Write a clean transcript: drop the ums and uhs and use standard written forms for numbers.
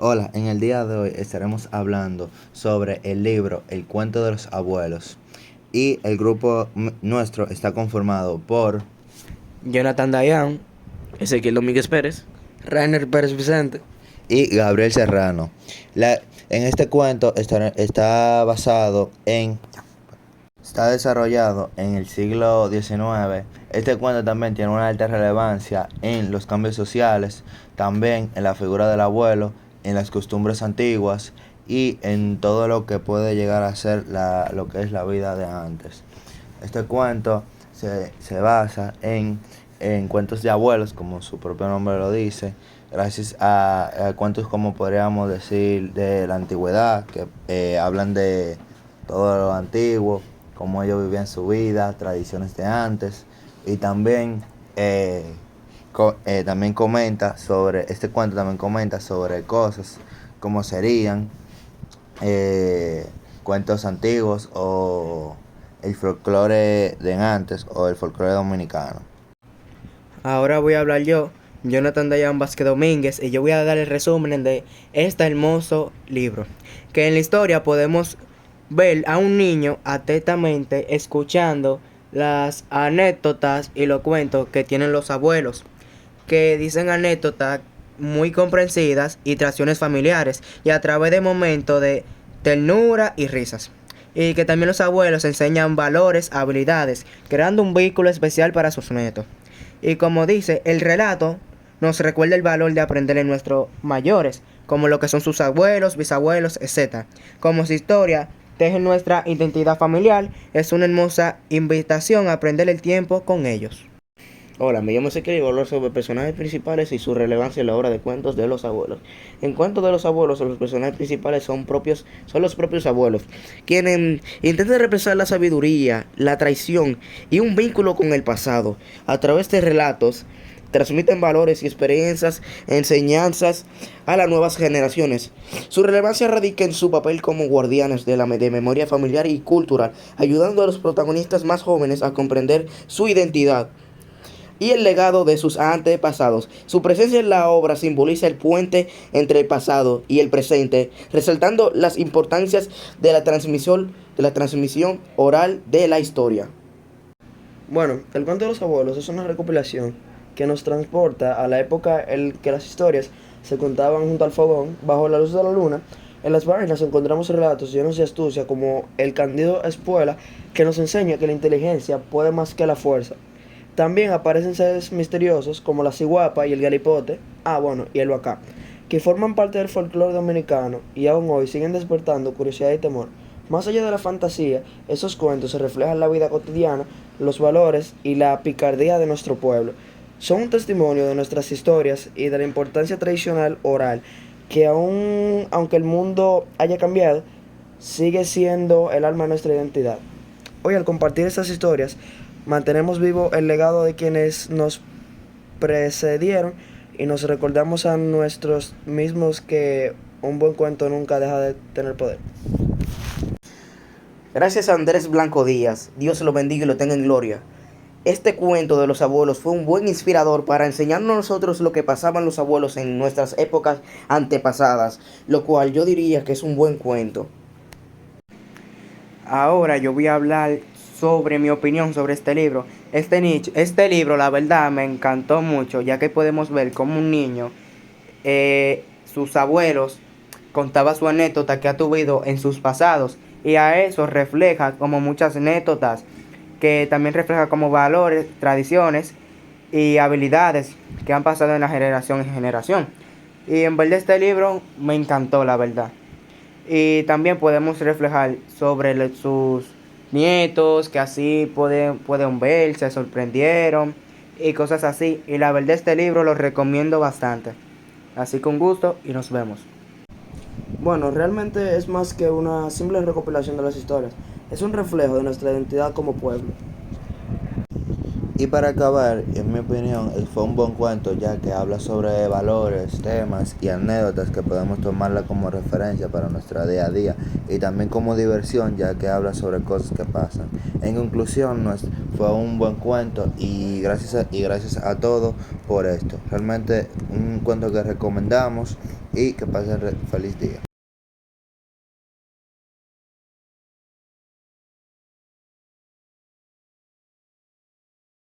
Hola, en el día de hoy estaremos hablando sobre el libro El cuento de los abuelos. Y el grupo nuestro está conformado por Jonathan Dayan, Ezequiel Domínguez Pérez. Rainer Pérez Vicente. y Gabriel Serrano. En este cuento está basado en está desarrollado en el siglo XIX. Este cuento también tiene una alta relevancia en los cambios sociales, también en la figura del abuelo, en las costumbres antiguas y en todo lo que puede llegar a ser lo que es la vida de antes. Este cuento se basa en cuentos de abuelos, como su propio nombre lo dice, gracias a cuentos como podríamos decir de la antigüedad, que hablan de todo lo antiguo, cómo ellos vivían su vida, tradiciones de antes, y también también comenta sobre, este cuento también comenta sobre cosas como serían eh, cuentos antiguos o el folclore de antes o el folclore dominicano. Ahora voy a hablar yo, Jonathan Dayan Vázquez Domínguez, y yo voy a dar el resumen de este hermoso libro. Que en la historia podemos ver a un niño atentamente escuchando las anécdotas y los cuentos que tienen los abuelos, que dicen anécdotas muy comprensidas y tradiciones familiares, y a través de momentos de ternura y risas. Y que también los abuelos enseñan valores, habilidades, creando un vehículo especial para sus nietos. Y como dice, el relato nos recuerda el valor de aprender en nuestros mayores, como lo que son sus abuelos, bisabuelos, etc. Como su historia teje nuestra identidad familiar, es una hermosa invitación a aprender el tiempo con ellos. Hola, me llamo Ezequiel y voy a hablar sobre personajes principales y su relevancia en la obra de cuentos de los abuelos. En Cuentos de los abuelos, los personajes principales son los propios abuelos, quienes intentan representar la sabiduría, la traición y un vínculo con el pasado. A través de relatos, transmiten valores y experiencias, enseñanzas a las nuevas generaciones. Su relevancia radica en su papel como guardianes de memoria familiar y cultural, ayudando a los protagonistas más jóvenes a comprender su identidad y el legado de sus antepasados. Su presencia en la obra simboliza el puente entre el pasado y el presente, resaltando las importancias de la transmisión oral de la historia. Bueno, el cuento de los abuelos es una recopilación que nos transporta a la época en que las historias se contaban junto al fogón, bajo la luz de la luna. En las páginas encontramos relatos llenos de astucia como el Candido Espuela, que nos enseña que la inteligencia puede más que la fuerza. También aparecen seres misteriosos como la ciguapa y el galipote, y el huacá, que forman parte del folclore dominicano y aún hoy siguen despertando curiosidad y temor. Más allá de la fantasía, esos cuentos se reflejan en la vida cotidiana, los valores y la picardía de nuestro pueblo. Son un testimonio de nuestras historias y de la importancia tradicional oral, que aunque el mundo haya cambiado, sigue siendo el alma de nuestra identidad. Hoy, al compartir estas historias, mantenemos vivo el legado de quienes nos precedieron y nos recordamos a nuestros mismos que un buen cuento nunca deja de tener poder. Gracias a Andrés Blanco Díaz, Dios lo bendiga y lo tenga en gloria. Este cuento de los abuelos fue un buen inspirador para enseñarnos a nosotros lo que pasaban los abuelos en nuestras épocas antepasadas, lo cual yo diría que es un buen cuento. Ahora yo voy a hablar sobre mi opinión sobre este libro. Este libro, la verdad, me encantó mucho, ya que podemos ver cómo un niño, sus abuelos, contaba su anécdota que ha tuvido en sus pasados. Y a eso refleja como muchas anécdotas, que también refleja como valores, tradiciones y habilidades que han pasado en la generación en generación. Y en verdad este libro me encantó, la verdad. Y también podemos reflejar sobre sus nietos, que así pueden ver, se sorprendieron y cosas así. Y la verdad este libro lo recomiendo bastante. Así con gusto y nos vemos. Bueno, realmente es más que una simple recopilación de las historias. Es un reflejo de nuestra identidad como pueblo. Y para acabar, en mi opinión, fue un buen cuento ya que habla sobre valores, temas y anécdotas que podemos tomarla como referencia para nuestro día a día y también como diversión ya que habla sobre cosas que pasan. En conclusión, fue un buen cuento y gracias a todos por esto. Realmente un cuento que recomendamos y que pasen feliz día.